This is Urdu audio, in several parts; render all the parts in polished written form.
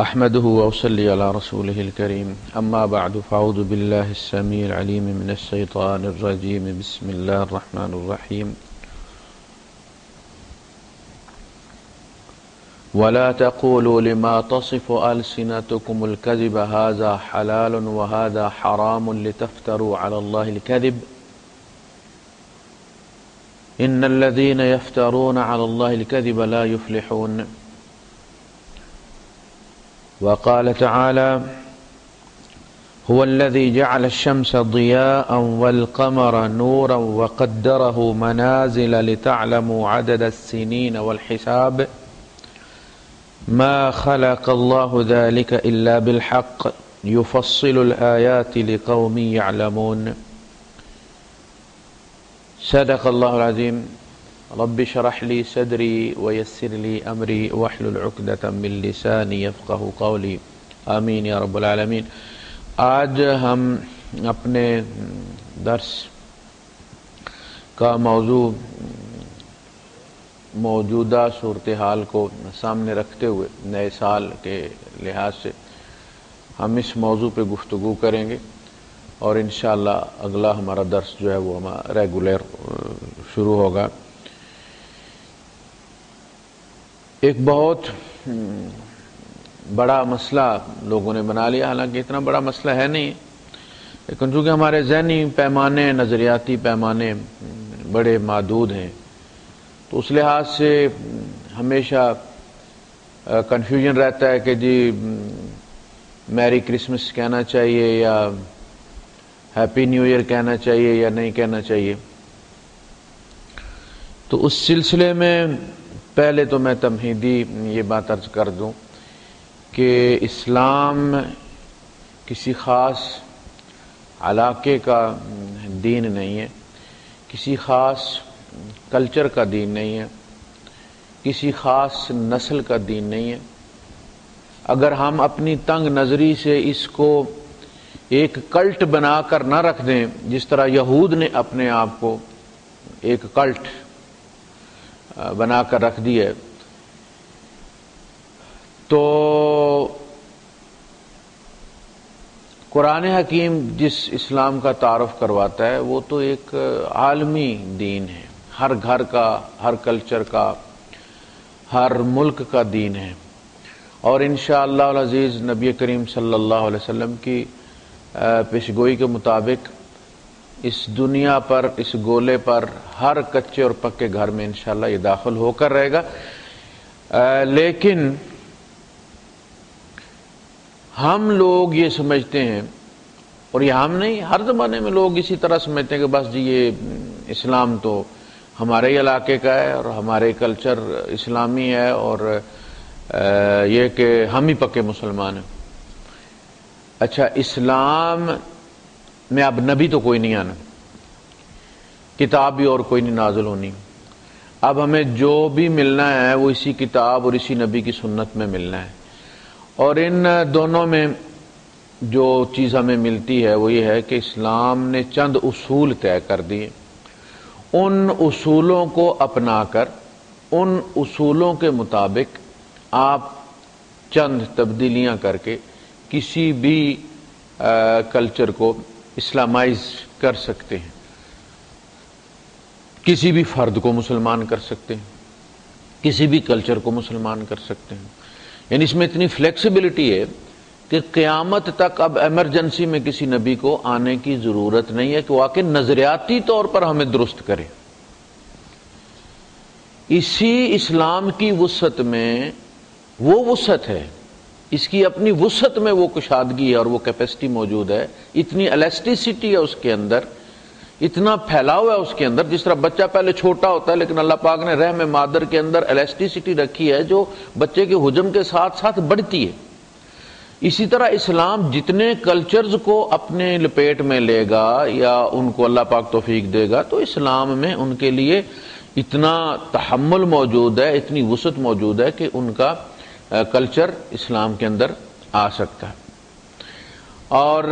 احمده واصلي على رسوله الكريم اما بعد فاعوذ بالله السميع العليم من الشيطان الرجيم بسم الله الرحمن الرحيم ولا تقولوا لما تصف ألسنتكم الكذب هذا حلال وهذا حرام لتفتروا على الله الكذب إن الذين يفترون على الله الكذب لا يفلحون وقال تعالى هو الذي جعل الشمس ضياء والقمر نورا وقدره منازل لتعلموا عدد السنين والحساب ما خلق الله ذلك إلا بالحق يفصل الآيات لقوم يعلمون صدق الله العظيم رب اشرح لي صدري ويسر لي أمري واحلل عقدة من لساني يفقهوا قولي آمین یا رب العالمین۔ آج ہم اپنے درس کا موضوع موجودہ صورتحال کو سامنے رکھتے ہوئے نئے سال کے لحاظ سے ہم اس موضوع پہ گفتگو کریں گے، اور انشاءاللہ اگلا ہمارا درس جو ہے وہ ہمارا ریگولر شروع ہوگا۔ ایک بہت بڑا مسئلہ لوگوں نے بنا لیا، حالانکہ اتنا بڑا مسئلہ ہے نہیں، لیکن چونکہ ہمارے ذہنی پیمانے، نظریاتی پیمانے بڑے محدود ہیں، تو اس لحاظ سے ہمیشہ کنفیوژن رہتا ہے کہ جی میری کرسمس کہنا چاہیے یا ہیپی نیو ایئر کہنا چاہیے یا نہیں کہنا چاہیے۔ تو اس سلسلے میں پہلے تو میں تمہیدی یہ بات عرض کر دوں کہ اسلام کسی خاص علاقے کا دین نہیں ہے، کسی خاص کلچر کا دین نہیں ہے، کسی خاص نسل کا دین نہیں ہے۔ اگر ہم اپنی تنگ نظری سے اس کو ایک کلٹ بنا کر نہ رکھ دیں، جس طرح یہود نے اپنے آپ کو ایک کلٹ بنا کر رکھ دی ہے، تو قرآن حکیم جس اسلام کا تعارف کرواتا ہے وہ تو ایک عالمی دین ہے، ہر گھر کا، ہر کلچر کا، ہر ملک کا دین ہے، اور انشاءاللہ العزیز نبی کریم صلی اللہ علیہ وسلم کی پیشگوئی کے مطابق اس دنیا پر، اس گولے پر ہر کچے اور پکے گھر میں انشاءاللہ یہ داخل ہو کر رہے گا۔ لیکن ہم لوگ یہ سمجھتے ہیں، اور یہ ہم نہیں، ہر زمانے میں لوگ اسی طرح سمجھتے ہیں کہ بس جی یہ اسلام تو ہمارے ہی علاقے کا ہے اور ہمارے کلچر اسلامی ہے، اور یہ کہ ہم ہی پکے مسلمان ہیں۔ اچھا، اسلام میں اب نبی تو کوئی نہیں آنا، کتاب بھی اور کوئی نہیں نازل ہونی، اب ہمیں جو بھی ملنا ہے وہ اسی کتاب اور اسی نبی کی سنت میں ملنا ہے، اور ان دونوں میں جو چیز ہمیں ملتی ہے وہ یہ ہے کہ اسلام نے چند اصول طے کر دیے، ان اصولوں کو اپنا کر، ان اصولوں کے مطابق آپ چند تبدیلیاں کر کے کسی بھی کلچر کو اسلامائز کر سکتے ہیں، کسی بھی فرد کو مسلمان کر سکتے ہیں، کسی بھی کلچر کو مسلمان کر سکتے ہیں۔ یعنی اس میں اتنی فلیکسیبلٹی ہے کہ قیامت تک اب ایمرجنسی میں کسی نبی کو آنے کی ضرورت نہیں ہے کہ وہ آ کے نظریاتی طور پر ہمیں درست کرے۔ اسی اسلام کی وسعت میں وہ وسعت ہے، اس کی اپنی وسعت میں وہ کشادگی ہے اور وہ کیپیسٹی موجود ہے، اتنی الاسٹیسٹی ہے اس کے اندر، اتنا پھیلاؤ ہے اس کے اندر۔ جس طرح بچہ پہلے چھوٹا ہوتا ہے لیکن اللہ پاک نے رحم مادر کے اندر الاسٹیسٹی رکھی ہے جو بچے کے حجم کے ساتھ ساتھ بڑھتی ہے، اسی طرح اسلام جتنے کلچرز کو اپنے لپیٹ میں لے گا یا ان کو اللہ پاک توفیق دے گا، تو اسلام میں ان کے لیے اتنا تحمل موجود ہے، اتنی وسعت موجود ہے کہ ان کا کلچر اسلام کے اندر آ سکتا ہے۔ اور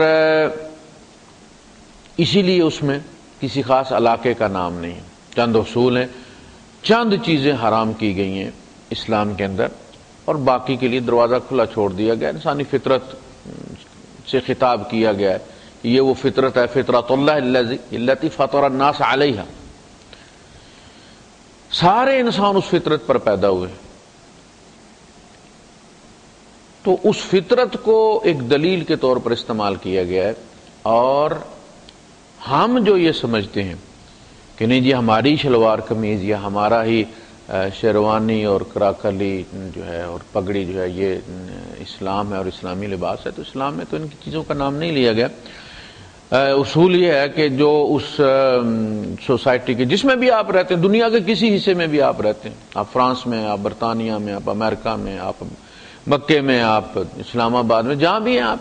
اسی لیے اس میں کسی خاص علاقے کا نام نہیں ہے، چند اصول ہیں، چند چیزیں حرام کی گئی ہیں اسلام کے اندر، اور باقی کے لیے دروازہ کھلا چھوڑ دیا گیا. انسانی فطرت سے خطاب کیا گیا ہے کہ یہ وہ فطرت ہے، فطرت اللہ التی فطر الناس علیہا. سارے انسان اس فطرت پر پیدا ہوئے. تو اس فطرت کو ایک دلیل کے طور پر استعمال کیا گیا ہے. اور ہم جو یہ سمجھتے ہیں کہ نہیں جی ہماری شلوار قمیض یا ہمارا ہی شیروانی اور کراکلی جو ہے اور پگڑی جو ہے یہ اسلام ہے اور اسلامی لباس ہے، تو اسلام میں تو ان کی چیزوں کا نام نہیں لیا گیا. اصول یہ ہے کہ جو اس سوسائٹی کے جس میں بھی آپ رہتے ہیں، دنیا کے کسی حصے میں بھی آپ رہتے ہیں، آپ فرانس میں، آپ برطانیہ میں، آپ امریکہ میں، آپ مکے میں، آپ اسلام آباد میں، جہاں بھی ہیں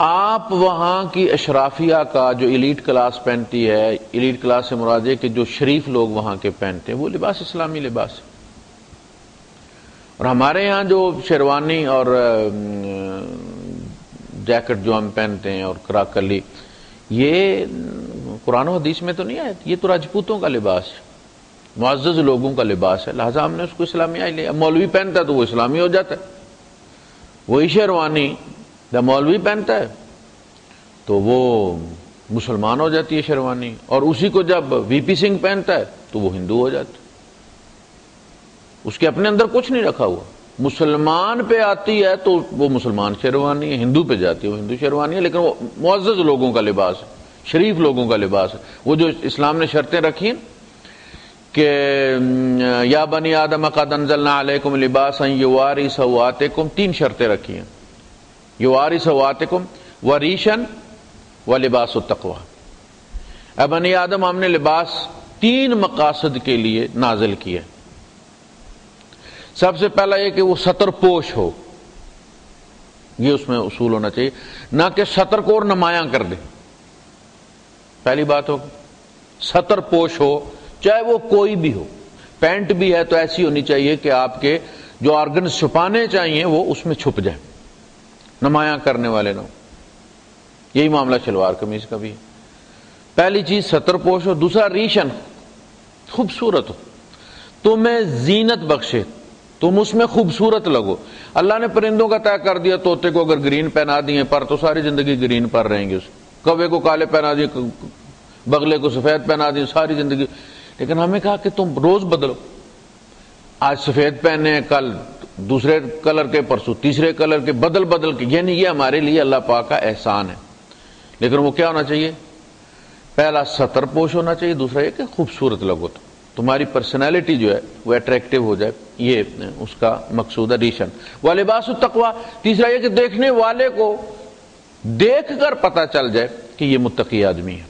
آپ وہاں کی اشرافیہ کا جو ایلیٹ کلاس پہنتی ہے، ایلیٹ کلاس سے مراد ہے کہ جو شریف لوگ وہاں کے پہنتے ہیں، وہ لباس اسلامی لباس ہے. اور ہمارے یہاں جو شیروانی اور جیکٹ جو ہم پہنتے ہیں اور کراکلی، یہ قرآن و حدیث میں تو نہیں ہے، یہ تو راجپوتوں کا لباس ہے، معزز لوگوں کا لباس ہے، لہذا ہم نے اس کو اسلامی آئی لیا. مولوی پہنتا ہے تو وہ اسلامی ہو جاتا ہے. وہی شیروانی جب مولوی پہنتا ہے تو وہ مسلمان ہو جاتی ہے شیروانی، اور اسی کو جب وی پی سنگھ پہنتا ہے تو وہ ہندو ہو جاتا ہے. اس کے اپنے اندر کچھ نہیں رکھا ہوا. مسلمان پہ آتی ہے تو وہ مسلمان شیروانی ہے، ہندو پہ جاتی ہے وہ ہندو شیروانی ہے، لیکن وہ معزز لوگوں کا لباس ہے، شریف لوگوں کا لباس ہے. وہ جو اسلام نے شرطیں رکھی ہیں کہ یا بنی آدم قد انزلنا علیکم لباسا یواری سوآتکم، 3 شرطیں رکھی ہیں، یواری سوآتکم وریشن ولباس التقوی. اے بنی آدم، ہم نے لباس 3 مقاصد کے لیے نازل کیا. سب سے پہلا یہ کہ وہ ستر پوش ہو، یہ اس میں اصول ہونا چاہیے، نہ کہ ستر کو اور نمایاں کر دے. پہلی بات ہوگی ستر پوش ہو، چاہے وہ کوئی بھی ہو. پینٹ بھی ہے تو ایسی ہونی چاہیے کہ آپ کے جو آرگنز چھپانے چاہیے وہ اس میں چھپ جائیں، نمایاں کرنے والے نہ ہو. یہی معاملہ شلوار قمیض کا بھی ہے. پہلی چیز ستر پوش ہو. دوسرا ریشن، خوبصورت ہو، تمہیں زینت بخشے، تم اس میں خوبصورت لگو. اللہ نے پرندوں کا طے کر دیا، طوطے کو اگر گرین پہنا دیے پر تو ساری زندگی گرین پر رہیں گے، اس کوے کو کالے پہنا دیے، بغلے کو سفید پہنا دیے، ساری زندگی. لیکن ہمیں کہا کہ تم روز بدلو، آج سفید پہنے، کل دوسرے کلر کے، پرسوں تیسرے کلر کے، بدل بدل کے. یعنی یہ ہمارے لیے اللہ پاک کا احسان ہے. لیکن وہ کیا ہونا چاہیے؟ پہلا ستر پوش ہونا چاہیے، دوسرا یہ کہ خوبصورت لگو، تمہاری پرسنالٹی جو ہے وہ اٹریکٹیو ہو جائے، یہ اس کا مقصود ہے. ریشن ولباس التقوی، تیسرا یہ کہ دیکھنے والے کو دیکھ کر پتہ چل جائے کہ یہ متقی آدمی ہے،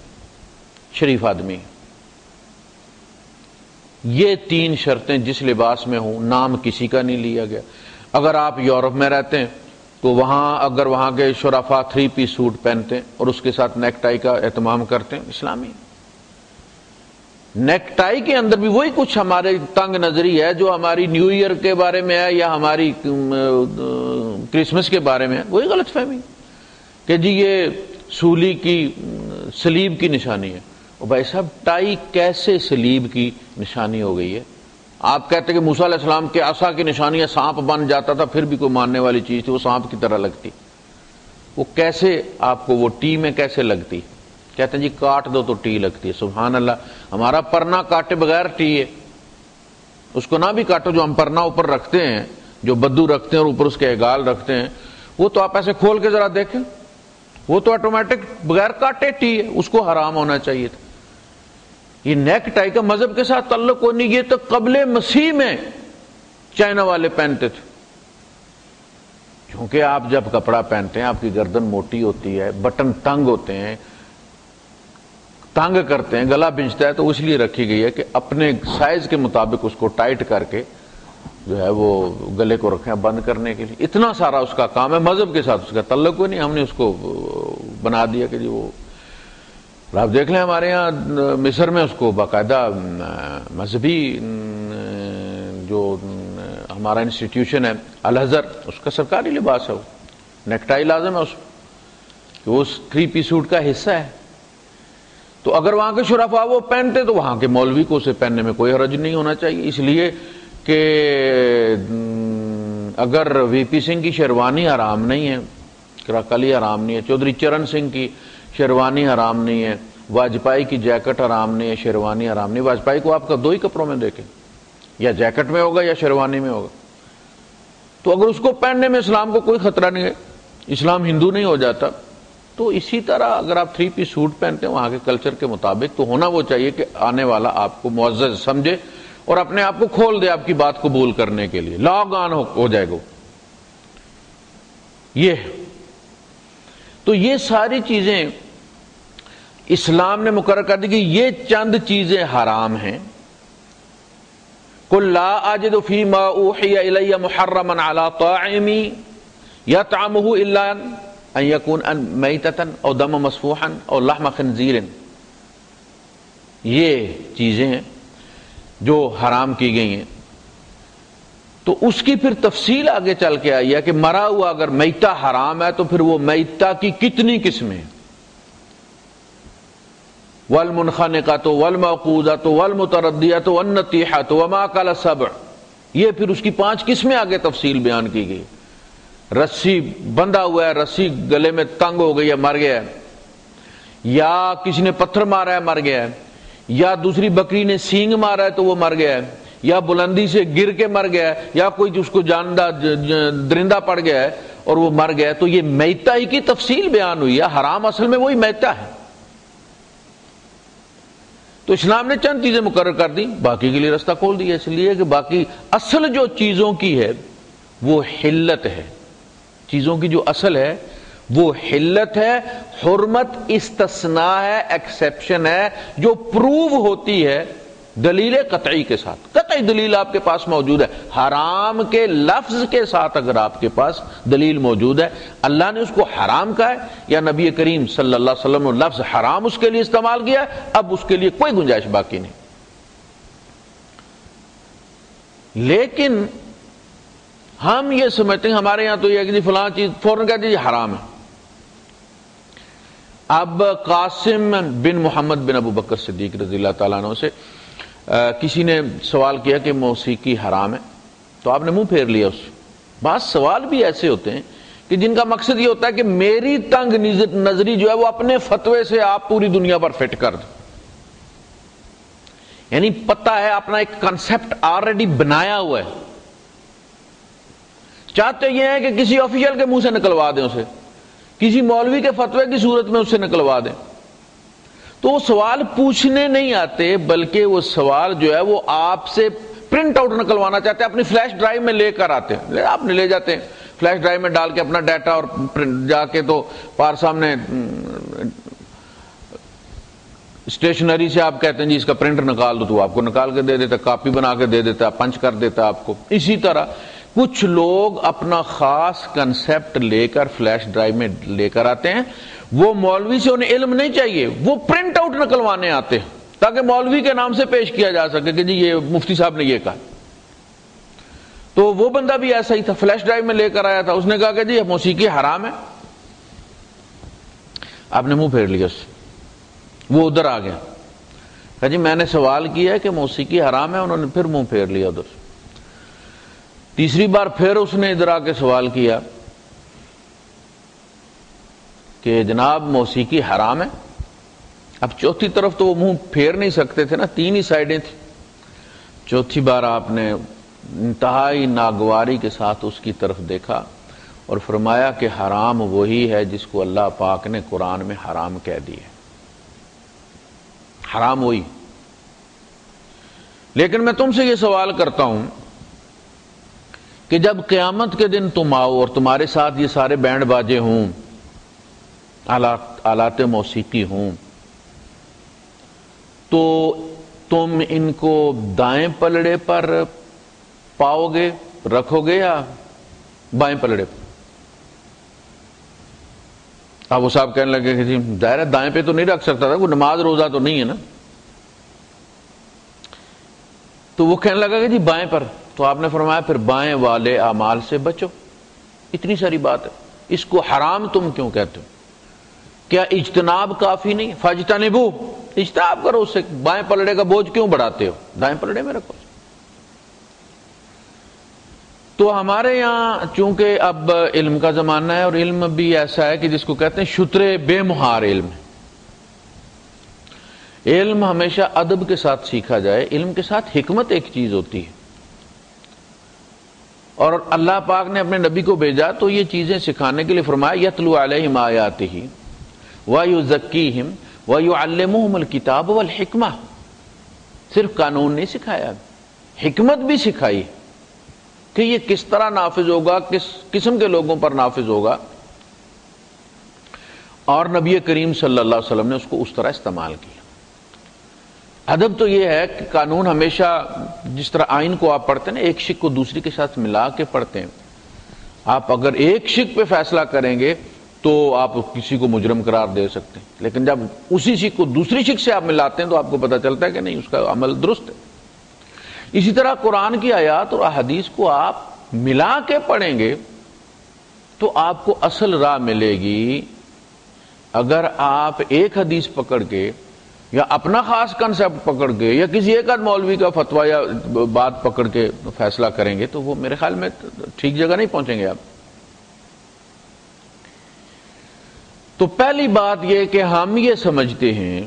شریف آدمی ہے. یہ 3 شرطیں جس لباس میں ہوں، نام کسی کا نہیں لیا گیا. اگر آپ یورپ میں رہتے ہیں تو وہاں اگر وہاں کے شرفا 3 پیس سوٹ پہنتے ہیں اور اس کے ساتھ نیک ٹائی کا اہتمام کرتے ہیں، اسلامی. نیک ٹائی کے اندر بھی وہی کچھ ہمارے تنگ نظری ہے جو ہماری نیو ایئر کے بارے میں ہے یا ہماری کرسمس کے بارے میں ہے، وہی غلط فہمی کہ جی یہ سولی کی صلیب کی نشانی ہے. بھائی صاحب، ٹائی کیسے صلیب کی نشانی ہو گئی ہے؟ آپ کہتے کہ موسیٰ علیہ السلام کے عصا کی نشانی ہے، سانپ بن جاتا تھا، پھر بھی کوئی ماننے والی چیز تھی، وہ سانپ کی طرح لگتی. وہ کیسے آپ کو وہ ٹی میں کیسے لگتی؟ کہتے ہیں جی کاٹ دو تو ٹی لگتی ہے. سبحان اللہ، ہمارا پرنا کاٹے بغیر ٹی ہے. اس کو نہ بھی کاٹو، جو ہم پرنا اوپر رکھتے ہیں، جو بدو رکھتے ہیں اور اوپر اس کے اگال رکھتے ہیں، وہ تو آپ ایسے کھول کے ذرا دیکھیں، وہ تو آٹومیٹک بغیر کاٹے ٹی ہے، اس کو حرام ہونا چاہیے تھا. یہ نیک ٹائی کا مذہب کے ساتھ تعلق کو نہیں، یہ تو قبل مسیح میں چائنا والے پہنتے تھے. کیونکہ آپ جب کپڑا پہنتے ہیں آپ کی گردن موٹی ہوتی ہے، بٹن تنگ ہوتے ہیں، تنگ کرتے ہیں، گلا بنجتا ہے، تو اس لیے رکھی گئی ہے کہ اپنے سائز کے مطابق اس کو ٹائٹ کر کے جو ہے وہ گلے کو رکھیں بند کرنے کے لیے. اتنا سارا اس کا کام ہے، مذہب کے ساتھ اس کا تعلق کوئی نہیں. ہم نے اس کو بنا دیا کہ جی وہ، آپ دیکھ لیں ہمارے ہاں مصر میں اس کو باقاعدہ مذہبی جو ہمارا انسٹیٹیوشن ہے الازہر، اس کا سرکاری لباس ہے، وہ نیک ٹائی لازم ہے اس کہ وہ 3 پیس سوٹ کا حصہ ہے. تو اگر وہاں کے شرفاء وہ پہنتے تو وہاں کے مولوی کو اسے پہننے میں کوئی حرج نہیں ہونا چاہیے، اس لیے کہ اگر وی پی سنگھ کی شیروانی حرام نہیں ہے، کراکلی حرام نہیں ہے، چودھری چرن سنگھ کی شیروانی حرام نہیں ہے، واجپائی کی جیکٹ حرام نہیں ہے، شیروانی حرام نہیں، واجپائی کو آپ کا دو ہی کپڑوں میں دیکھیں، یا جیکٹ میں ہوگا یا شیروانی میں ہوگا، تو اگر اس کو پہننے میں اسلام کو کوئی خطرہ نہیں ہے، اسلام ہندو نہیں ہو جاتا، تو اسی طرح اگر آپ 3 پیس سوٹ پہنتے ہیں وہاں کے کلچر کے مطابق، تو ہونا وہ چاہیے کہ آنے والا آپ کو معزز سمجھے اور اپنے آپ کو کھول دے آپ کی بات قبول کرنے کے لیے، لاگ آن ہو جائے گا۔ یہ تو یہ ساری چیزیں اسلام نے مقرر کر دی کہ یہ چند چیزیں حرام ہیں۔ قل لا اجد فيما اوحي الي محرما على طاعم يطعمه الا ان يكون میتة او دم مسفوحا او لحم خنزیر، یہ چیزیں ہیں جو حرام کی گئی ہیں۔ تو اس کی پھر تفصیل آگے چل کے آئی ہے کہ مرا ہوا اگر میتہ حرام ہے تو پھر وہ میتہ کی کتنی قسمیں، والمنخنقۃ والموقوذۃ والمتردیۃ والنطیحۃ وما اکل السبع، یہ پھر اس کی 5 قسمیں آگے تفصیل بیان کی گئی۔ رسی بندھا ہوا ہے، رسی گلے میں تنگ ہو گئی ہے، مر گیا ہے، یا کسی نے پتھر مارا ہے مر گیا ہے، یا دوسری بکری نے سینگ مارا ہے تو وہ مر گیا ہے، یا بلندی سے گر کے مر گیا ہے، یا کوئی اس کو جاندہ درندہ پڑ گیا ہے اور وہ مر گیا ہے، تو یہ میتہ ہی کی تفصیل بیان ہوئی ہے۔ حرام اصل میں وہی میتہ ہے۔ تو اسلام نے چند چیزیں مقرر کر دی، باقی کے لیے رستہ کھول دیا، اس لیے کہ باقی اصل جو چیزوں کی ہے وہ حلت ہے، چیزوں کی جو اصل ہے وہ حلت ہے، حرمت استثناء ہے، ایکسیپشن ہے، جو پروو ہوتی ہے دلیل قطعی کے ساتھ۔ قطعی دلیل آپ کے پاس موجود ہے، حرام کے لفظ کے ساتھ اگر آپ کے پاس دلیل موجود ہے، اللہ نے اس کو حرام کہا ہے یا نبی کریم صلی اللہ علیہ وسلم نے لفظ حرام اس کے لیے استعمال کیا ہے، اب اس کے لیے کوئی گنجائش باقی نہیں۔ لیکن ہم یہ سمجھتے ہیں ہمارے یہاں تو یہ ہے کہ جی فلاں چیز فوراً کہہ دیجیے حرام ہے۔ اب قاسم بن محمد بن ابو بکر صدیق رضی اللہ تعالیٰ عنہ سے کسی نے سوال کیا کہ موسیقی حرام ہے، تو آپ نے منہ پھیر لیا اس سے۔ بعض سوال بھی ایسے ہوتے ہیں کہ جن کا مقصد یہ ہوتا ہے کہ میری تنگ نظری جو ہے وہ اپنے فتوے سے آپ پوری دنیا پر فٹ کر دیں، یعنی پتہ ہے اپنا ایک کنسپٹ آلریڈی بنایا ہوا ہے، چاہتے یہ ہیں کہ کسی آفیشل کے منہ سے نکلوا دیں اسے، کسی مولوی کے فتوے کی صورت میں اس سے نکلوا دیں۔ تو وہ سوال پوچھنے نہیں آتے، بلکہ وہ سوال جو ہے وہ آپ سے پرنٹ آؤٹ نکلوانا چاہتے ہیں، اپنی فلیش ڈرائیو میں لے کر آتے ہیں، آپ نے لے جاتے ہیں فلیش ڈرائیو میں ڈال کے اپنا ڈیٹا، اور جا کے تو پار سامنے اسٹیشنری سے آپ کہتے ہیں جی اس کا پرنٹ نکال دو، تو آپ کو نکال کے دے دیتا، کاپی بنا کے دے دیتا، پنچ کر دیتا آپ کو۔ اسی طرح کچھ لوگ اپنا خاص کنسپٹ لے کر فلیش ڈرائیو میں لے کر آتے ہیں، وہ مولوی سے انہیں علم نہیں چاہیے، وہ پرنٹ آؤٹ نکلوانے آتے ہیں تاکہ مولوی کے نام سے پیش کیا جا سکے کہ جی یہ مفتی صاحب نے یہ کہا۔ تو وہ بندہ بھی ایسا ہی تھا، فلیش ڈرائیو میں لے کر آیا تھا، اس نے کہا کہ جی موسیقی حرام ہے، آپ نے منہ پھیر لیا اس سے، وہ ادھر آ گیا، کہا جی میں نے سوال کیا ہے کہ موسیقی حرام ہے، انہوں نے پھر منہ پھیر لیا ادھر سے۔ تیسری بار پھر اس نے ادھر آ کے سوال کیا کہ جناب موسیقی حرام ہے۔ اب چوتھی طرف تو وہ منہ پھیر نہیں سکتے تھے نا، 3 ہی سائڈیں تھیں۔ چوتھی بار آپ نے انتہائی ناگواری کے ساتھ اس کی طرف دیکھا اور فرمایا کہ حرام وہی ہے جس کو اللہ پاک نے قرآن میں حرام کہہ دی ہے، حرام وہی۔ لیکن میں تم سے یہ سوال کرتا ہوں کہ جب قیامت کے دن تم آؤ اور تمہارے ساتھ یہ سارے بینڈ باجے ہوں، آلات موسیقی ہوں، تو تم ان کو دائیں پلڑے پر پاؤ گے، رکھو گے، یا بائیں پلڑے پر؟ اب وہ صاحب کہنے لگے کہ جی ظاہر ہے دائیں پہ تو نہیں رکھ سکتا تھا، کوئی نماز روزہ تو نہیں ہے نا۔ تو وہ کہنے لگا کہ جی بائیں پر، تو آپ نے فرمایا پھر بائیں والے اعمال سے بچو، اتنی ساری بات ہے، اس کو حرام تم کیوں کہتے ہو؟ کیا اجتناب کافی نہیں؟ فاجتنبو، اجتناب کرو اس سے، بائیں پلڑے کا بوجھ کیوں بڑھاتے ہو، دائیں پلڑے میں رکھو۔ تو ہمارے یہاں چونکہ اب علم کا زمانہ ہے، اور علم بھی ایسا ہے کہ جس کو کہتے ہیں شترے بے مہار علم ہے۔ علم ہمیشہ ادب کے ساتھ سیکھا جائے، علم کے ساتھ حکمت ایک چیز ہوتی ہے، اور اللہ پاک نے اپنے نبی کو بھیجا تو یہ چیزیں سکھانے کے لیے فرمایا یتلو علیہم آیاتہ ویزکیہم ویعلمہم الکتاب والحکمہ۔ صرف قانون نہیں سکھایا، حکمت بھی سکھائی کہ یہ کس طرح نافذ ہوگا، کس قسم کے لوگوں پر نافذ ہوگا، اور نبی کریم صلی اللہ علیہ وسلم نے اس کو اس طرح استعمال کیا۔ ادب تو یہ ہے کہ قانون ہمیشہ جس طرح آئین کو آپ پڑھتے ہیں نا، ایک شق کو دوسری کے ساتھ ملا کے پڑھتے ہیں۔ آپ اگر ایک شق پہ فیصلہ کریں گے تو آپ کسی کو مجرم قرار دے سکتے ہیں، لیکن جب اسی شق کو دوسری شق سے آپ ملاتے ہیں تو آپ کو پتہ چلتا ہے کہ نہیں، اس کا عمل درست ہے۔ اسی طرح قرآن کی آیات اور احادیث کو آپ ملا کے پڑھیں گے تو آپ کو اصل راہ ملے گی۔ اگر آپ ایک حدیث پکڑ کے یا اپنا خاص کنسپٹ پکڑ کے یا کسی ایک آدھ مولوی کا فتویٰ یا بات پکڑ کے فیصلہ کریں گے تو وہ میرے خیال میں ٹھیک جگہ نہیں پہنچیں گے آپ۔ تو پہلی بات یہ کہ ہم یہ سمجھتے ہیں،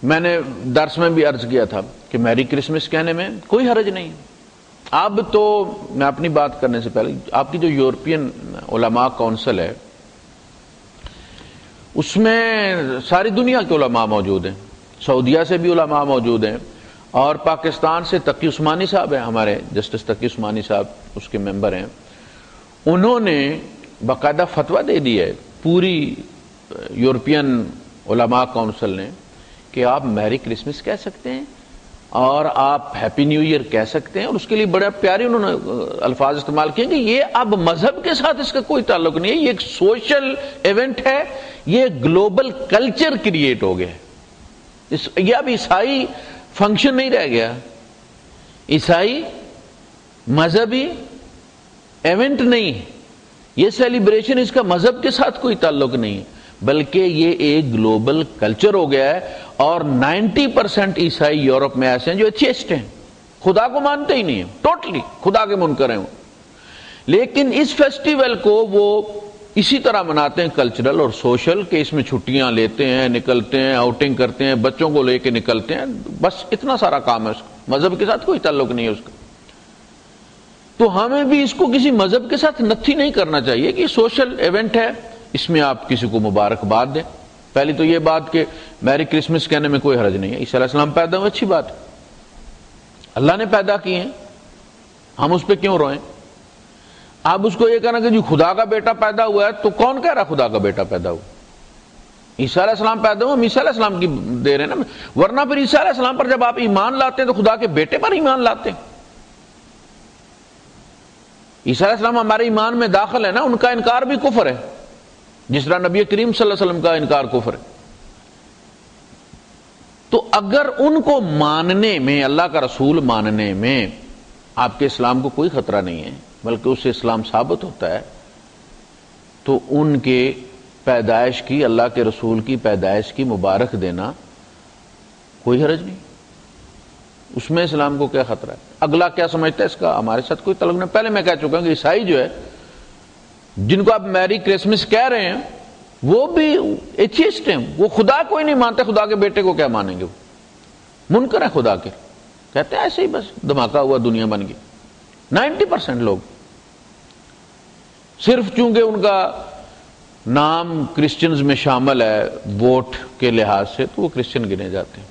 میں نے درس میں بھی عرض کیا تھا کہ میری کرسمس کہنے میں کوئی حرج نہیں۔ اب تو میں اپنی بات کرنے سے پہلے آپ کی جو یورپین علماء کونسل ہے اس میں ساری دنیا کے علماء موجود ہیں، سعودیہ سے بھی علماء موجود ہیں، اور پاکستان سے تقی عثمانی صاحب ہیں، ہمارے جسٹس تقی عثمانی صاحب اس کے ممبر ہیں۔ انہوں نے باقاعدہ فتویٰ دے دیا ہے پوری یورپین علماء کونسل نے کہ آپ میری کرسمس کہہ سکتے ہیں اور آپ ہیپی نیو ایئر کہہ سکتے ہیں، اور اس کے لیے بڑے پیارے انہوں نے الفاظ استعمال کیے کہ یہ اب مذہب کے ساتھ اس کا کوئی تعلق نہیں ہے، یہ ایک سوشل ایونٹ ہے، یہ گلوبل کلچر کریٹ ہو گیا ہے۔ یہ اب عیسائی فنکشن نہیں رہ گیا، عیسائی مذہبی ایونٹ نہیں، یہ سیلیبریشن اس کا مذہب کے ساتھ کوئی تعلق نہیں ہے، بلکہ یہ ایک گلوبل کلچر ہو گیا ہے۔ اور 90% عیسائی یورپ میں ایسے ہیں جو ایتھیسٹ ہیں، خدا کو مانتے ہی نہیں ہیں، ٹوٹلی خدا کے منکر ہیں وہ، لیکن اس فیسٹیول کو وہ اسی طرح مناتے ہیں کلچرل اور سوشل، کہ اس میں چھٹیاں لیتے ہیں، نکلتے ہیں، آؤٹنگ کرتے ہیں، بچوں کو لے کے نکلتے ہیں، بس اتنا سارا کام ہے اس کا، مذہب کے ساتھ کوئی تعلق نہیں ہے اس کا۔ تو ہمیں بھی اس کو کسی مذہب کے ساتھ نتھی نہیں کرنا چاہیے کہ سوشل ایونٹ ہے، اس میں آپ کسی کو مبارکباد دیں۔ پہلی تو یہ بات کہ میری کرسمس کہنے میں کوئی حرج نہیں ہے، عیسیٰ علیہ السلام پیدا ہوئے، اچھی بات ہے، اللہ نے پیدا کیے ہیں، ہم اس پہ کیوں روئیں؟ آپ اس کو یہ کہنا کہ جی خدا کا بیٹا پیدا ہوا ہے، تو کون کہہ رہا خدا کا بیٹا پیدا ہوا؟ عیسیٰ علیہ السلام پیدا ہوئے، ہم عیسیٰ علیہ السلام کی دے رہے ہیں نا، ورنہ پھر عیسیٰ علیہ السلام پر جب آپ ایمان لاتے ہیں تو خدا کے بیٹے پر ایمان لاتے ہیں۔ عیسیٰ علیہ السلام ہمارے ایمان میں داخل ہے نا، ان کا انکار بھی کفر ہے، جس طرح نبی کریم صلی اللہ علیہ وسلم کا انکار کفر ہے۔ تو اگر ان کو ماننے میں، اللہ کا رسول ماننے میں آپ کے اسلام کو کوئی خطرہ نہیں ہے، بلکہ اس سے اسلام ثابت ہوتا ہے، تو ان کے پیدائش کی، اللہ کے رسول کی پیدائش کی مبارک دینا کوئی حرج نہیں، اس میں اسلام کو کیا خطرہ ہے؟ اگلا کیا سمجھتا ہے اس کا ہمارے ساتھ کوئی تعلق نہیں۔ پہلے میں کہہ چکا ہوں کہ عیسائی جو ہے، جن کو آپ میری کرسمس کہہ رہے ہیں، وہ بھی ایتھیسٹ ہیں، وہ خدا کو ہی نہیں مانتے، خدا کے بیٹے کو کیا مانیں گے؟ وہ منکر ہیں خدا کے، کہتے ہیں ایسے ہی بس دھماکہ ہوا، دنیا بن گئی۔ 90% لوگ صرف چونکہ ان کا نام کرسچنز میں شامل ہے ووٹ کے لحاظ سے، تو وہ کرسچن گنے جاتے ہیں،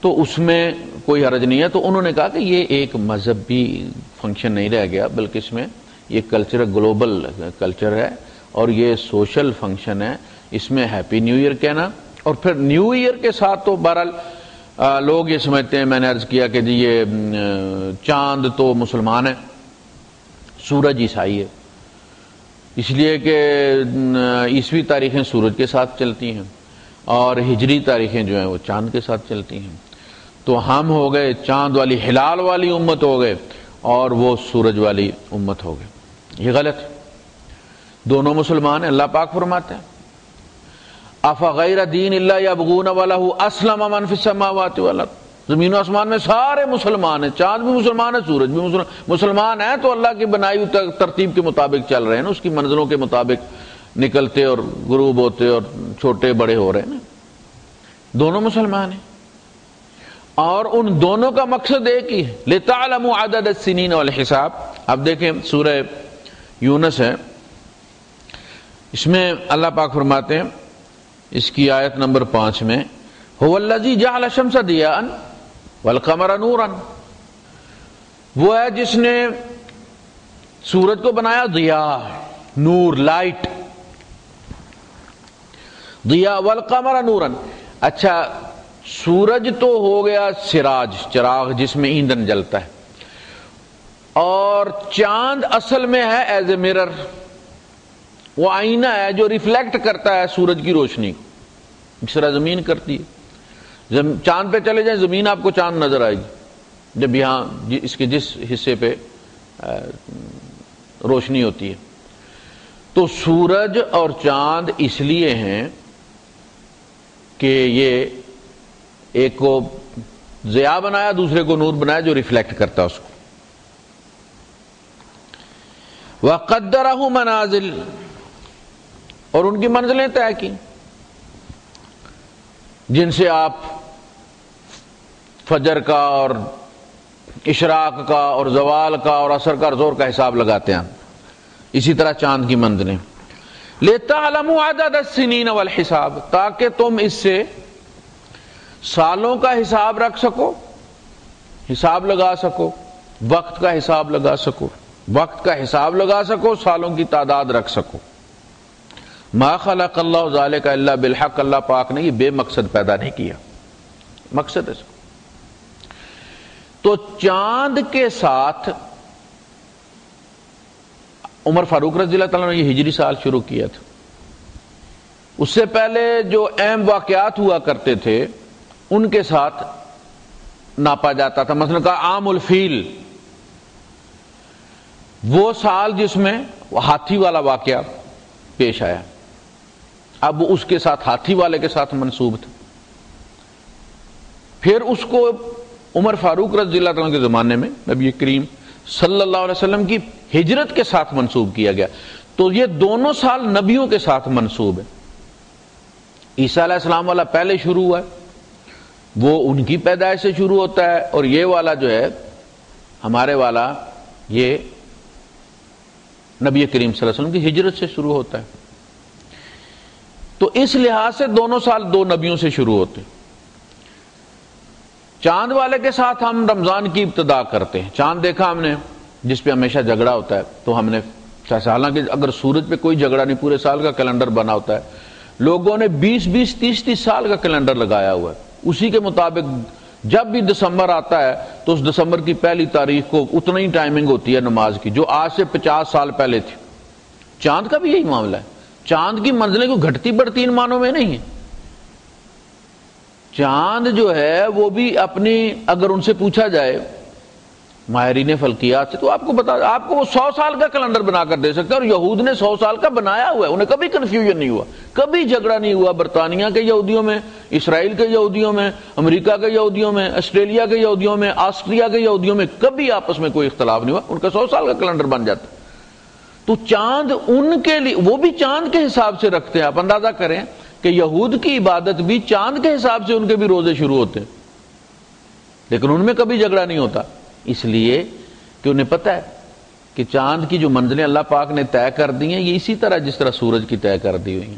تو اس میں کوئی حرج نہیں ہے۔ تو انہوں نے کہا کہ یہ ایک مذہبی فنکشن نہیں رہ گیا، بلکہ اس میں یہ کلچر گلوبل کلچر ہے اور یہ سوشل فنکشن ہے، اس میں ہیپی نیو ایئر کہنا، اور پھر نیو ایئر کے ساتھ تو بہرحال لوگ یہ سمجھتے ہیں، میں نے عرض کیا کہ جی یہ چاند تو مسلمان ہے، سورج عیسائی ہے، اس لیے کہ عیسوی تاریخیں سورج کے ساتھ چلتی ہیں اور ہجری تاریخیں جو ہیں وہ چاند کے ساتھ چلتی ہیں، تو ہم ہو گئے چاند والی ہلال والی امت ہو گئے اور وہ سورج والی امت ہو گئے، یہ غلط ہے۔ دونوں مسلمان ہیں. اللہ پاک فرماتے ہیں افغیر دین اللہ یبغون ولہ اسلم من فی السماوات والارض. زمین و آسمان میں سارے مسلمان ہیں, چاند بھی مسلمان ہے, سورج بھی مسلمان ہیں, تو اللہ کی بنائی ہوئی ترتیب کے مطابق چل رہے ہیں نا, اس کی منزلوں کے مطابق نکلتے اور غروب ہوتے اور چھوٹے بڑے ہو رہے ہیں نا. دونوں مسلمان ہیں اور ان دونوں کا مقصد ایک ہی ہے, لِتَعْلَمُوا عَدَدَ السِّنِينَ وَالْحِسَابِ. اب دیکھیں سورہ یونس ہے, اس میں اللہ پاک فرماتے ہیں اس کی آیت نمبر 5 میں هُوَ الَّذِي جَعَلَ الشَّمْسَ ضِيَاءً وَالْقَمَرَ نُورًا. وہ ہے جس نے سورج کو بنایا ضیاء, نور, لائٹ, ضیاء, والقمر نوراً. اچھا سورج تو ہو گیا سراج, چراغ جس میں ایندھن جلتا ہے, اور چاند اصل میں ہے ایز اے مرر, وہ آئینہ ہے جو ریفلیکٹ کرتا ہے سورج کی روشنی کو, جس طرح زمین کرتی ہے. چاند پہ چلے جائیں, زمین آپ کو چاند نظر آئے گی جب یہاں اس کے جس حصے پہ روشنی ہوتی ہے. تو سورج اور چاند اس لیے ہیں کہ یہ ایک کو ضیاء بنایا, دوسرے کو نور بنایا جو ریفلیکٹ کرتا ہے اس کو. وَقَدَّرَهُ مَنَازِلَ, اور ان کی منزلیں طے کی جن سے آپ فجر کا اور اشراق کا اور زوال کا اور عصر کا اور ظہر کا حساب لگاتے ہیں. اسی طرح چاند کی منزلیں. لِتَعْلَمُوا عَدَدَ السِّنِينَ وَالْحِسَابِ, تاکہ تم اس سے سالوں کا حساب رکھ سکو, حساب لگا سکو, وقت کا حساب لگا سکو, وقت کا حساب لگا سکو, سالوں کی تعداد رکھ سکو. ما خلق اللہ ذالک الا بالحق, اللہ پاک نے یہ بے مقصد پیدا نہیں کیا, مقصد ہے. تو چاند کے ساتھ عمر فاروق رضی اللہ تعالیٰ نے یہ ہجری سال شروع کیا تھا. اس سے پہلے جو اہم واقعات ہوا کرتے تھے ان کے ساتھ ناپا جاتا تھا. مثلا کہ عام الفیل, وہ سال جس میں ہاتھی والا واقعہ پیش آیا, اب اس کے ساتھ ہاتھی والے کے ساتھ منسوب تھا. پھر اس کو عمر فاروق رضی اللہ عنہ کے زمانے میں نبی کریم صلی اللہ علیہ وسلم کی ہجرت کے ساتھ منسوب کیا گیا. تو یہ دونوں سال نبیوں کے ساتھ منسوب ہے. عیسیٰ علیہ السلام والا پہلے شروع ہوا ہے, وہ ان کی پیدائش سے شروع ہوتا ہے, اور یہ والا جو ہے ہمارے والا یہ نبی کریم صلی اللہ علیہ وسلم کی ہجرت سے شروع ہوتا ہے. تو اس لحاظ سے دونوں سال دو نبیوں سے شروع ہوتے ہیں. چاند والے کے ساتھ ہم رمضان کی ابتدا کرتے ہیں. چاند دیکھا ہم نے جس پہ ہمیشہ جھگڑا ہوتا ہے, تو ہم نے, حالانکہ اگر سورج پہ کوئی جھگڑا نہیں, پورے سال کا کیلنڈر بنا ہوتا ہے, لوگوں نے 20 30 سال کا کیلنڈر لگایا ہوا ہے. اسی کے مطابق جب بھی دسمبر آتا ہے تو اس دسمبر کی پہلی تاریخ کو اتنا ہی ٹائمنگ ہوتی ہے نماز کی جو آج سے 50 سال پہلے تھی. چاند کا بھی یہی معاملہ ہے. چاند کی منزلیں کو گھٹتی بڑھتی ان معنوں میں نہیں ہے. چاند جو ہے وہ بھی اپنی, اگر ان سے پوچھا جائے ماہرین فلکیات سے, تو آپ کو بتا, آپ کو وہ 100 سال کا کیلنڈر بنا کر دے سکتے ہیں. اور یہود نے 100 سال کا بنایا ہوا ہے, انہیں کبھی کنفیوژن نہیں ہوا, کبھی جھگڑا نہیں ہوا. برطانیہ کے یہودیوں میں, اسرائیل کے یہودیوں میں, امریکہ کے یہودیوں میں, آسٹریلیا کے یہودیوں میں, آسٹریا کے یہودیوں میں کبھی آپس میں کوئی اختلاف نہیں ہوا. ان کا 100 سال کا کیلنڈر بن جاتا. تو چاند ان کے لیے, وہ بھی چاند کے حساب سے رکھتے ہیں. آپ اندازہ کریں کہ یہود کی عبادت بھی چاند کے حساب سے ان کے بھی روزے شروع ہوتے ہیں, لیکن ان میں کبھی جھگڑا نہیں ہوتا, اس لیے کہ انہیں پتہ ہے کہ چاند کی جو منزلیں اللہ پاک نے طے کر دی ہیں یہ اسی طرح جس طرح سورج کی طے کر دی ہوئی ہیں,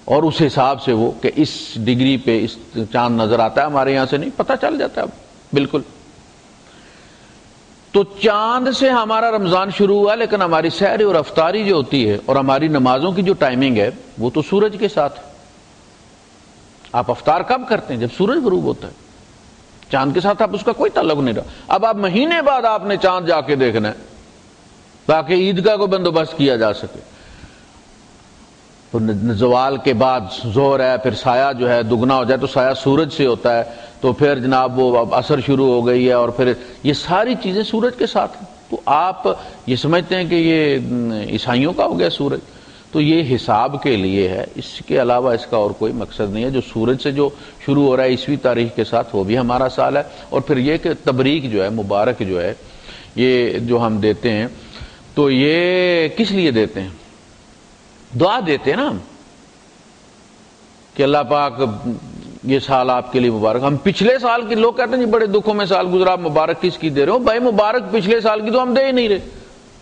اور اس حساب سے وہ کہ اس ڈگری پہ اس چاند نظر آتا ہے, ہمارے یہاں سے نہیں, پتہ چل جاتا ہے بالکل. تو چاند سے ہمارا رمضان شروع ہوا, لیکن ہماری سحری اور افطاری جو ہوتی ہے اور ہماری نمازوں کی جو ٹائمنگ ہے وہ تو سورج کے ساتھ ہے. آپ افطار کب کرتے ہیں؟ جب سورج غروب ہوتا ہے. چاند کے ساتھ آپ اس کا کوئی تعلق نہیں رہا. اب آپ مہینے بعد آپ نے چاند جا کے دیکھنا ہے تاکہ عیدگاہ کو بندوبست کیا جا سکے. تو زوال کے بعد ظہر ہے, پھر سایہ جو ہے دگنا ہو جائے تو سایہ سورج سے ہوتا ہے, تو پھر جناب وہ عصر شروع ہو گئی ہے, اور پھر یہ ساری چیزیں سورج کے ساتھ ہیں. تو آپ یہ سمجھتے ہیں کہ یہ عیسائیوں کا ہو گیا سورج، تو یہ حساب کے لیے ہے، اس کے علاوہ اس کا اور کوئی مقصد نہیں ہے۔ جو سورج سے جو شروع ہو رہا ہے عیسوی تاریخ کے ساتھ، وہ بھی ہمارا سال ہے، اور پھر یہ کہ تبریک جو ہے، مبارک جو ہے، یہ جو ہم دیتے ہیں تو یہ کس لیے دیتے ہیں؟ دعا دیتے ہیں نا ہم کہ اللہ پاک یہ سال آپ کے لیے مبارک۔ ہم پچھلے سال کے لوگ کہتے ہیں جی بڑے دکھوں میں سال گزرا، مبارک کس کی دے رہے ہو؟ بھائی مبارک پچھلے سال کی تو ہم دے ہی نہیں رہے،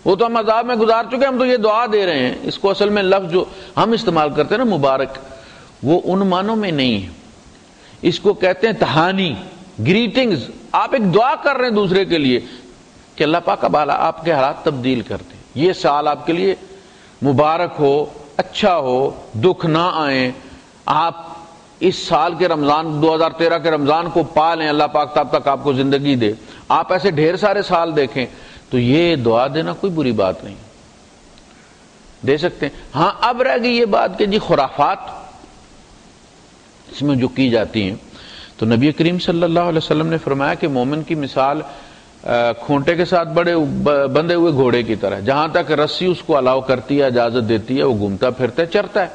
وہ تو ہم عذاب میں گزار چکے، ہم تو یہ دعا دے رہے ہیں۔ اس کو اصل میں لفظ جو ہم استعمال کرتے ہیں نا مبارک، وہ ان معنوں میں نہیں ہے، اس کو کہتے ہیں تہانی، گریٹنگز۔ آپ ایک دعا کر رہے ہیں دوسرے کے لیے کہ اللہ پاک اب آپ کے حالات تبدیل کر دیں، یہ سال آپ کے لیے مبارک ہو، اچھا ہو، دکھ نہ آئیں، آپ اس سال کے رمضان 2013 کے رمضان کو پا لیں، اللہ پاک تب تک آپ کو زندگی دے۔ آپ ایسے ڈھیر سارے سال دیکھیں تو یہ دعا دینا کوئی بری بات نہیں، دے سکتے ہیں۔ ہاں اب رہ گئی یہ بات کہ جی خرافات اس میں جو کی جاتی ہیں، تو نبی کریم صلی اللہ علیہ وسلم نے فرمایا کہ مومن کی مثال کھونٹے کے ساتھ بندھے ہوئے گھوڑے کی طرح، جہاں تک رسی اس کو الاؤ کرتی ہے، اجازت دیتی ہے، وہ گھومتا پھرتا ہے، چرتا ہے،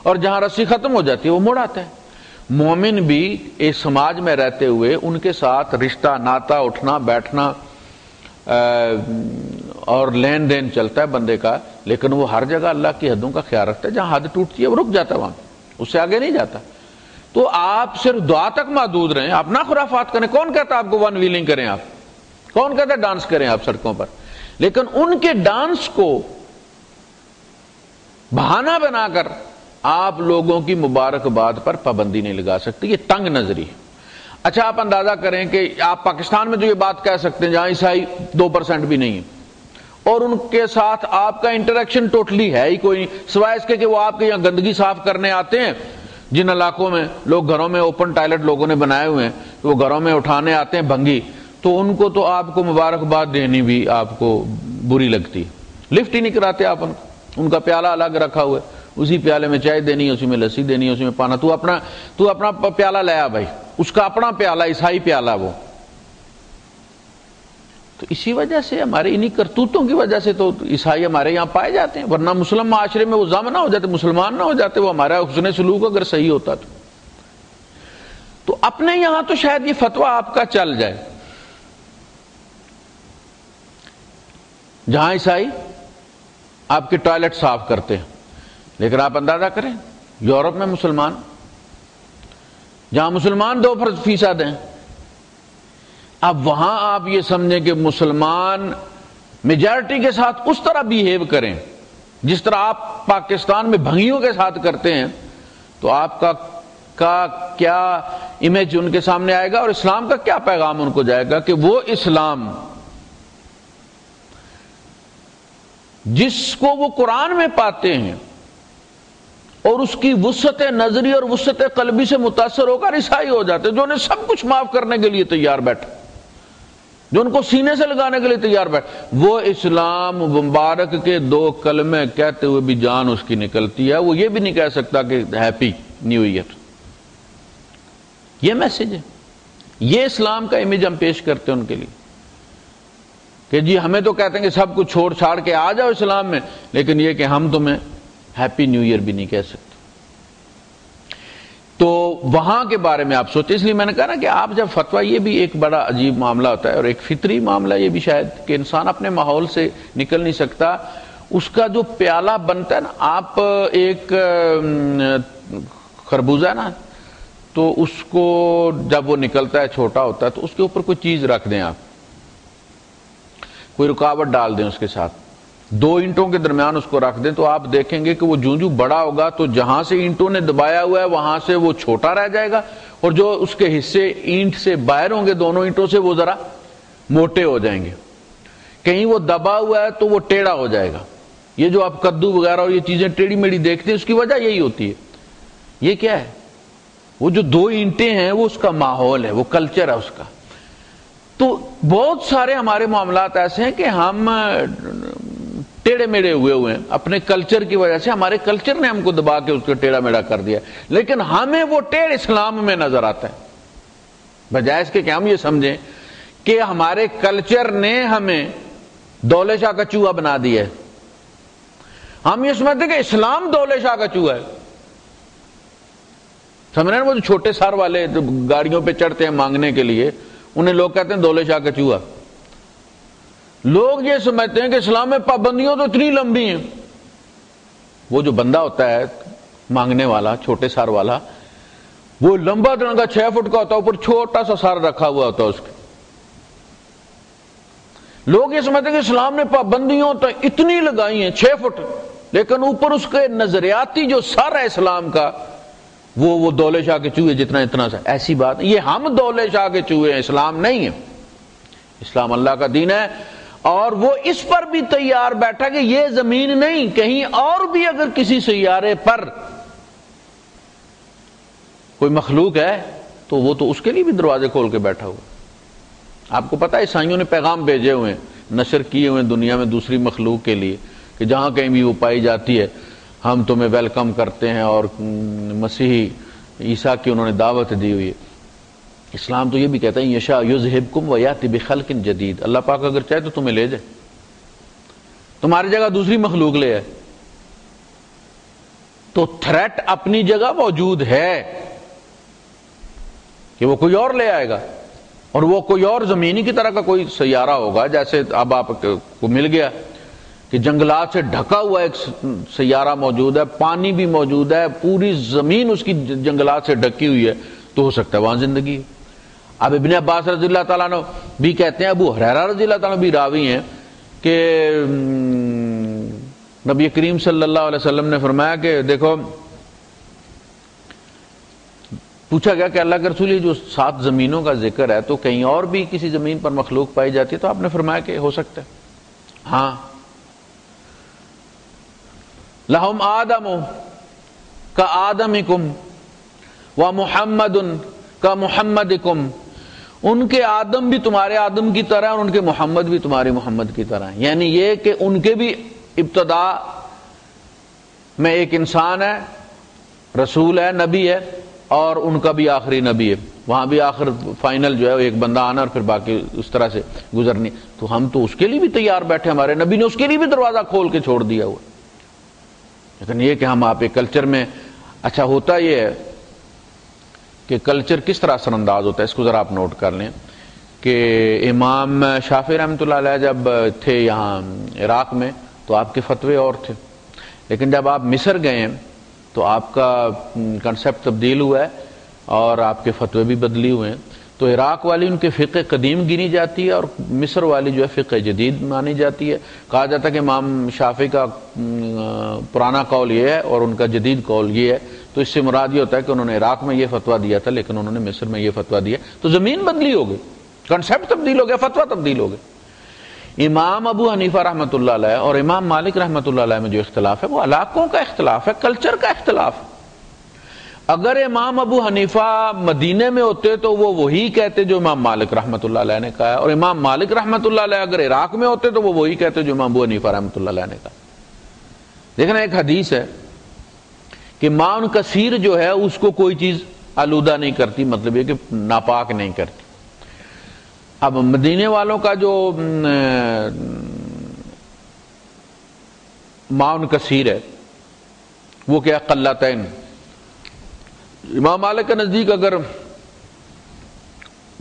اور جہاں رسی ختم ہو جاتی ہے وہ مڑ آتا ہے۔ مومن بھی اس سماج میں رہتے ہوئے ان کے ساتھ رشتہ ناتا، اٹھنا بیٹھنا اور لین دین چلتا ہے بندے کا، لیکن وہ ہر جگہ اللہ کی حدوں کا خیال رکھتا ہے، جہاں حد ٹوٹتی ہے وہ رک جاتا ہے، وہاں اس سے آگے نہیں جاتا۔ تو آپ صرف دعا تک محدود رہیں، آپ نہ خرافات کریں۔ کون کہتا آپ کو ون ویلنگ کریں؟ آپ کون کہتا ہے ڈانس کریں آپ سڑکوں پر؟ لیکن ان کے ڈانس کو بہانہ بنا کر آپ لوگوں کی مبارکباد پر پابندی نہیں لگا سکتے، یہ تنگ نظری ہے۔ اچھا آپ اندازہ کریں کہ آپ پاکستان میں تو یہ بات کہہ سکتے ہیں جہاں عیسائی 2% بھی نہیں ہے، اور ان کے ساتھ آپ کا انٹریکشن ٹوٹلی ہے ہی کوئی نہیں، سوائے اس کے کہ وہ آپ کے یہاں گندگی صاف کرنے آتے ہیں۔ جن علاقوں میں لوگ گھروں میں اوپن ٹائلٹ لوگوں نے بنائے ہوئے ہیں، تو وہ گھروں میں اٹھانے آتے ہیں بھنگی، تو ان کو تو آپ کو مبارکباد دینی بھی آپ کو بری لگتی ہے، لفٹ ہی نہیں کراتے آپ ان کا پیالہ الگ رکھا ہوا ہے، اسی پیالے میں چائے دینی ہے، اسی میں لسی دینی ہے، اسی میں پانا، تو اپنا پیالہ لیا بھائی، اس کا اپنا پیالہ، عیسائی پیالہ وہ۔ تو اسی وجہ سے ہمارے انہی کرتوتوں کی وجہ سے تو عیسائی ہمارے یہاں پائے جاتے ہیں، ورنہ مسلم معاشرے میں وہ ضم نہ ہو جاتے، مسلمان نہ ہو جاتے، وہ ہمارا حسن سلوک اگر صحیح ہوتا تو اپنے یہاں تو شاید یہ فتویٰ آپ کا چل جائے، جہاں عیسائی آپ کے ٹوائلٹ صاف کرتے ہیں، لیکن آپ اندازہ کریں یورپ میں مسلمان، جہاں مسلمان 2% ہیں، اب وہاں آپ یہ سمجھیں کہ مسلمان میجارٹی کے ساتھ اس طرح بیہیو کریں جس طرح آپ پاکستان میں بھنگیوں کے ساتھ کرتے ہیں، تو آپ کا کیا امیج ان کے سامنے آئے گا، اور اسلام کا کیا پیغام ان کو جائے گا کہ وہ اسلام جس کو وہ قرآن میں پاتے ہیں اور اس کی وسعت نظری اور وسعت قلبی سے متاثر ہو کر عیسائی ہو جاتے ہیں، جو انہیں سب کچھ معاف کرنے کے لیے تیار بیٹھے، جو ان کو سینے سے لگانے کے لیے تیار بیٹھے، وہ اسلام مبارک کے 2 کلمے کہتے ہوئے بھی جان اس کی نکلتی ہے، وہ یہ بھی نہیں کہہ سکتا کہ ہیپی نیو ایئر۔ یہ میسج ہے، یہ اسلام کا امیج ہم پیش کرتے ہیں ان کے لیے کہ جی ہمیں تو کہتے ہیں کہ سب کچھ چھوڑ چھاڑ کے آ جاؤ اسلام میں، لیکن یہ کہ ہم تمہیں ہیپی نیو ایئر بھی نہیں کہہ سکتے۔ تو وہاں کے بارے میں آپ سوچیں، اس لیے میں نے کہا نا کہ آپ جب فتویٰ، یہ بھی ایک بڑا عجیب معاملہ ہوتا ہے، اور ایک فطری معاملہ یہ بھی شاید کہ انسان اپنے ماحول سے نکل نہیں سکتا، اس کا جو پیالہ بنتا ہے نا، آپ ایک خربوزہ ہے نا، تو اس کو جب وہ نکلتا ہے چھوٹا ہوتا ہے تو اس کے اوپر کوئی چیز رکھ دیں، آپ کوئی رکاوٹ ڈال دیں اس کے ساتھ، 2 اینٹوں کے درمیان اس کو رکھ دیں، تو آپ دیکھیں گے کہ وہ جوں بڑا ہوگا تو جہاں سے اینٹوں نے دبایا ہوا ہے وہاں سے وہ چھوٹا رہ جائے گا، اور جو اس کے حصے اینٹ سے باہر ہوں گے دونوں اینٹوں سے وہ ذرا موٹے ہو جائیں گے، کہیں وہ دبا ہوا ہے تو وہ ٹیڑھا ہو جائے گا۔ یہ جو آپ کدو وغیرہ اور یہ چیزیں ٹیڑھی میڑھی دیکھتے ہیں، اس کی وجہ یہی ہوتی ہے۔ یہ کیا ہے؟ وہ جو 2 اینٹیں ہیں وہ اس کا ماحول ہے، وہ کلچر ہے اس کا۔ تو بہت سارے ہمارے معاملات ایسے ہیں کہ ہم ٹیڑھے میڑے ہوئے ہیں اپنے کلچر کی وجہ سے، ہمارے کلچر نے ہم کو دبا کے اس کو ٹیڑھا میڑا کر دیا، لیکن ہمیں وہ ٹیڑھ اسلام میں نظر آتا ہے، بجائے اس کے کہ ہم یہ سمجھیں کہ ہمارے کلچر نے ہمیں دولے شاہ کا چوہا بنا دیا ہے. ہم یہ سمجھتے کہ اسلام دولے شاہ کا چوہا ہے. سمجھ رہے ہیں؟ وہ جو چھوٹے سار والے جو گاڑیوں پہ چڑھتے ہیں مانگنے کے لیے، انہیں لوگ کہتے ہیں دولے شاہ کا چوہا. لوگ یہ سمجھتے ہیں کہ اسلام میں پابندیاں تو اتنی لمبی ہیں. وہ جو بندہ ہوتا ہے مانگنے والا، چھوٹے سار والا، وہ لمبا ترنگا 6 فٹ کا ہوتا ہے، اوپر چھوٹا سا سار رکھا ہوا ہوتا ہے اس کے. لوگ یہ سمجھتے ہیں کہ اسلام نے پابندیوں تو اتنی لگائی ہیں 6 فٹ، لیکن اوپر اس کے نظریاتی جو سر ہے اسلام کا، وہ دولے شاہ کے چوہے جتنا اتنا سا. ایسی بات، یہ ہم دولے شاہ کے چوہے ہیں، اسلام نہیں ہے. اسلام اللہ کا دین ہے، اور وہ اس پر بھی تیار بیٹھا کہ یہ زمین نہیں، کہیں اور بھی اگر کسی سیارے پر کوئی مخلوق ہے تو وہ تو اس کے لیے بھی دروازے کھول کے بیٹھا ہوا. آپ کو پتا ہے عیسائیوں نے پیغام بھیجے ہوئے ہیں، نشر کیے ہوئے ہیں دنیا میں دوسری مخلوق کے لیے کہ جہاں کہیں بھی وہ پائی جاتی ہے ہم تمہیں ویلکم کرتے ہیں، اور مسیحی عیسیٰ کی انہوں نے دعوت دی ہوئی ہے. اسلام تو یہ بھی کہتا ہے یشاء یذہبکم ویأتی بخلق جدید. اللہ پاک اگر چاہے تو تمہیں لے جائے، تمہاری جگہ دوسری مخلوق لے آئے. تو تھریٹ اپنی جگہ موجود ہے کہ وہ کوئی اور لے آئے گا، اور وہ کوئی اور زمینی کی طرح کا کوئی سیارہ ہوگا. جیسے اب آپ کو مل گیا کہ جنگلات سے ڈھکا ہوا ایک سیارہ موجود ہے، پانی بھی موجود ہے، پوری زمین اس کی جنگلات سے ڈھکی ہوئی ہے، تو ہو سکتا ہے وہاں زندگی ہے. اب ابن عباس رضی اللہ تعالیٰ عنہ بھی کہتے ہیں، ابو ہریرہ رضی اللہ تعالیٰ عنہ بھی راوی ہیں کہ نبی کریم صلی اللہ علیہ وسلم نے فرمایا کہ دیکھو، پوچھا گیا کہ اللہ کے رسول، یہ جو 7 زمینوں کا ذکر ہے تو کہیں اور بھی کسی زمین پر مخلوق پائی جاتی ہے؟ تو آپ نے فرمایا کہ ہو سکتا ہے. ہاں، لہم آدم کا آدمکم و محمد کا محمدکم. ان کے آدم بھی تمہارے آدم کی طرح اور ان کے محمد بھی تمہارے محمد کی طرح. یعنی یہ کہ ان کے بھی ابتدا میں ایک انسان ہے، رسول ہے، نبی ہے، اور ان کا بھی آخری نبی ہے. وہاں بھی آخر فائنل جو ہے ایک بندہ آنا اور پھر باقی اس طرح سے گزرنی. تو ہم تو اس کے لیے بھی تیار بیٹھے، ہمارے نبی نے اس کے لیے بھی دروازہ کھول کے چھوڑ دیا ہوا. لیکن یہ کہ ہم آپ ایک کلچر میں، اچھا ہوتا یہ ہے کہ کلچر کس طرح اثر انداز ہوتا ہے، اس کو ذرا آپ نوٹ کر لیں کہ امام شافعی رحمۃ اللہ علیہ جب تھے یہاں عراق میں تو آپ کے فتوے اور تھے، لیکن جب آپ مصر گئے ہیں تو آپ کا کنسپٹ تبدیل ہوا ہے اور آپ کے فتوے بھی بدلی ہوئے ہیں. تو عراق والی ان کے فقہ قدیم گنی جاتی ہے اور مصر والی جو ہے فقہ جدید مانی جاتی ہے. کہا جاتا ہے کہ امام شافعی کا پرانا قول یہ ہے اور ان کا جدید قول یہ ہے. تو اس سے مراد یہ ہوتا ہے کہ انہوں نے عراق میں یہ فتویٰ دیا تھا لیکن انہوں نے مصر میں یہ فتویٰ دیا. تو زمین بدلی ہو گئی، کنسپٹ تبدیل ہو گیا، فتویٰ تبدیل ہو گیا. امام ابو حنیفہ رحمۃ اللہ علیہ اور امام مالک رحمۃ اللہ علیہ میں جو اختلاف ہے وہ علاقوں کا اختلاف ہے، کلچر کا اختلاف ہے. اگر امام ابو حنیفہ مدینے میں ہوتے تو وہ وہی کہتے جو امام مالک رحمۃ اللہ علیہ نے کہا ہے، اور امام مالک رحمۃ اللہ علیہ اگر عراق میں ہوتے تو وہ وہی کہتے جو امام ابو حنیفہ رحمۃ اللہ علیہ نے کہا. دیکھنا ایک حدیث ہے کہ ماء کثیر جو ہے اس کو کوئی چیز آلودہ نہیں کرتی، مطلب یہ کہ ناپاک نہیں کرتی. اب مدینے والوں کا جو ماء کثیر ہے وہ کیا قلتین. امام مالک کے نزدیک اگر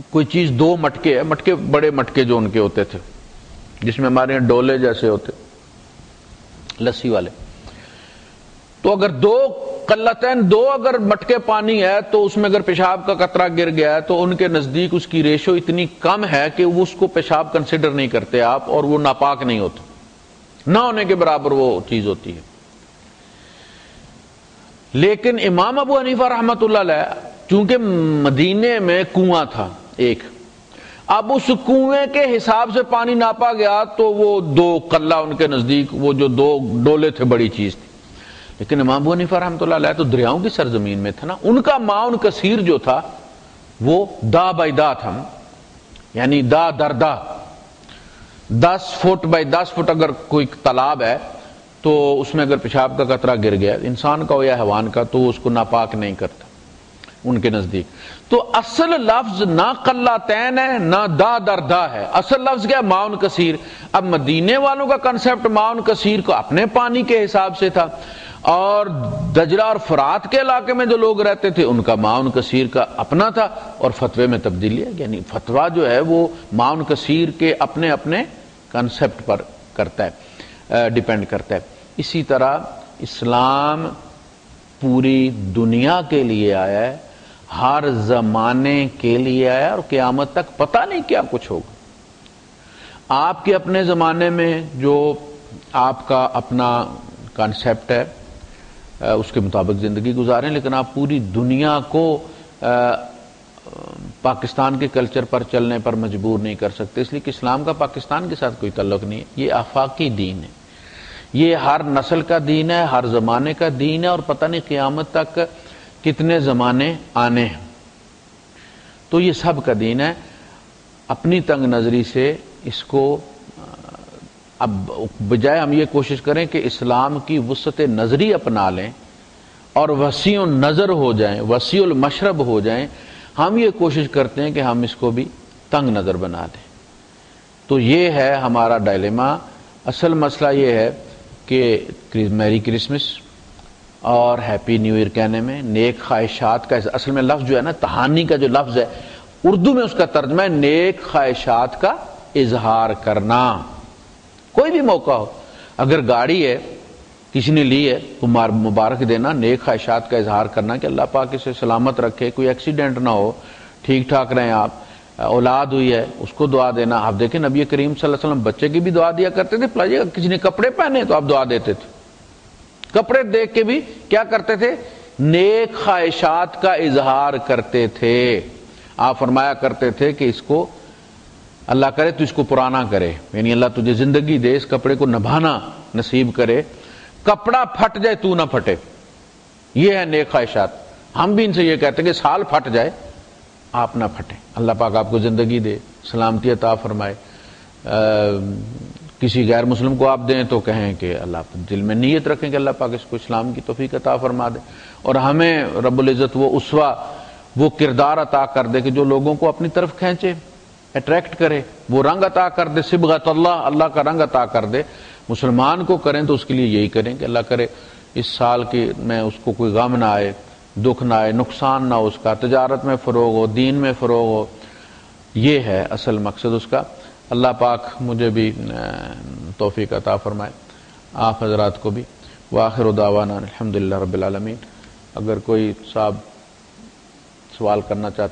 کوئی چیز 2 مٹکے ہے، مٹکے بڑے مٹکے جو ان کے ہوتے تھے جس میں ہمارے یہاں ڈولے جیسے ہوتے لسی والے، تو اگر 2 قلتین 2 اگر مٹکے پانی ہے تو اس میں اگر پیشاب کا قطرہ گر گیا ہے تو ان کے نزدیک اس کی ریشو اتنی کم ہے کہ وہ اس کو پیشاب کنسیڈر نہیں کرتے آپ، اور وہ ناپاک نہیں ہوتا، نہ ہونے کے برابر وہ چیز ہوتی ہے. لیکن امام ابو حنیفہ رحمۃ اللہ علیہ چونکہ مدینے میں کنواں تھا ایک، اب اس کنویں کے حساب سے پانی ناپا گیا تو وہ 2 قلہ ان کے نزدیک وہ جو 2 ڈولے تھے بڑی چیز تھی. لیکن امام ابو حنیفہ رحمۃ اللہ علیہ تو دریاؤں کی سرزمین میں تھا نا، ان کا ماء کثیر جو تھا وہ دا بائی دا تھا، یعنی دا در دا 10 فٹ بائی 10 فٹ اگر کوئی تالاب ہے تو اس میں اگر پیشاب کا قطرہ گر گیا انسان کا ہو یا حیوان کا تو اس کو ناپاک نہیں کرتا. ان کے نزدیک. تو اصل لفظ نہ قلتین ہے نہ دا در دا ہے. اصل لفظ کیا ہے؟ ماؤن کثیر. اب مدینے والوں کا کنسپٹ ماؤن کثیر کو اپنے پانی کے حساب سے تھا، اور دجلہ اور فرات کے علاقے میں جو لوگ رہتے تھے ان کا ماؤن کثیر کا اپنا تھا، اور فتوے میں تبدیلی ہے. یعنی فتویٰ جو ہے وہ ماؤن کثیر کے اپنے اپنے کنسپٹ پر کرتا ہے، ڈیپینڈ کرتا ہے. اسی طرح اسلام پوری دنیا کے لیے آیا ہے، ہر زمانے کے لیے آیا، اور قیامت تک پتہ نہیں کیا کچھ ہوگا. آپ کے اپنے زمانے میں جو آپ کا اپنا کانسیپٹ ہے اس کے مطابق زندگی گزاریں، لیکن آپ پوری دنیا کو پاکستان کے کلچر پر چلنے پر مجبور نہیں کر سکتے، اس لیے کہ اسلام کا پاکستان کے ساتھ کوئی تعلق نہیں ہے. یہ آفاقی دین ہے، یہ ہر نسل کا دین ہے، ہر زمانے کا دین ہے، اور پتہ نہیں قیامت تک کتنے زمانے آنے ہیں. تو یہ سب کا دین ہے. اپنی تنگ نظری سے اس کو اب بجائے ہم یہ کوشش کریں کہ اسلام کی وسعت نظری اپنا لیں اور وسیع النظر ہو جائیں، وسیع المشرب ہو جائیں، ہم یہ کوشش کرتے ہیں کہ ہم اس کو بھی تنگ نظر بنا دیں. تو یہ ہے ہمارا ڈائلیما. اصل مسئلہ یہ ہے کہ میری کرسمس اور ہیپی نیو ایئر کہنے میں نیک خواہشات کا اصل میں لفظ جو ہے نا، تہانی کا جو لفظ ہے اردو میں اس کا ترجمہ ہے نیک خواہشات کا اظہار کرنا. کوئی بھی موقع ہو، اگر گاڑی ہے کسی نے لی ہے تو مبارک دینا، نیک خواہشات کا اظہار کرنا کہ اللہ پاک اسے سلامت رکھے، کوئی ایکسیڈنٹ نہ ہو، ٹھیک ٹھاک رہیں آپ. اولاد ہوئی ہے اس کو دعا دینا. آپ دیکھیں نبی کریم صلی اللہ علیہ وسلم بچے کی بھی دعا دیا کرتے تھے. کسی نے کپڑے پہنے تو آپ دعا دیتے تھے. کپڑے دیکھ کے بھی کیا کرتے تھے؟ نیک خواہشات کا اظہار کرتے تھے. آپ فرمایا کرتے تھے کہ اس کو اللہ کرے تو اس کو پرانا کرے، یعنی اللہ تجھے زندگی دے، اس کپڑے کو نبھانا نصیب کرے، کپڑا پھٹ جائے تو نہ پھٹے. یہ ہے نیک خواہشات. ہم بھی ان سے یہ کہتے ہیں کہ سال پھٹ جائے آپ نہ پھٹیں، اللہ پاک آپ کو زندگی دے، سلامتی عطا فرمائے. کسی غیر مسلم کو آپ دیں تو کہیں کہ اللہ دل میں نیت رکھیں کہ اللہ پاک اس کو اسلام کی توفیق عطا فرما دے، اور ہمیں رب العزت وہ اسوہ، وہ کردار عطا کر دے کہ جو لوگوں کو اپنی طرف کھینچے، اٹریکٹ کرے، وہ رنگ عطا کر دے، صبغۃ اللہ، اللہ کا رنگ عطا کر دے. مسلمان کو کریں تو اس کے لیے یہی کریں کہ اللہ کرے اس سال کی میں اس کو کوئی غم نہ آئے، دکھ نہ آئے، نقصان نہ ہو، اس کا تجارت میں فروغ ہو، دین میں فروغ ہو. یہ ہے اصل مقصد اس کا. اللہ پاک مجھے بھی توفیق عطا فرمائے، آپ حضرات کو بھی. وآخر دعوانا الحمدللہ رب العالمین. اگر کوئی صاحب سوال کرنا چاہتے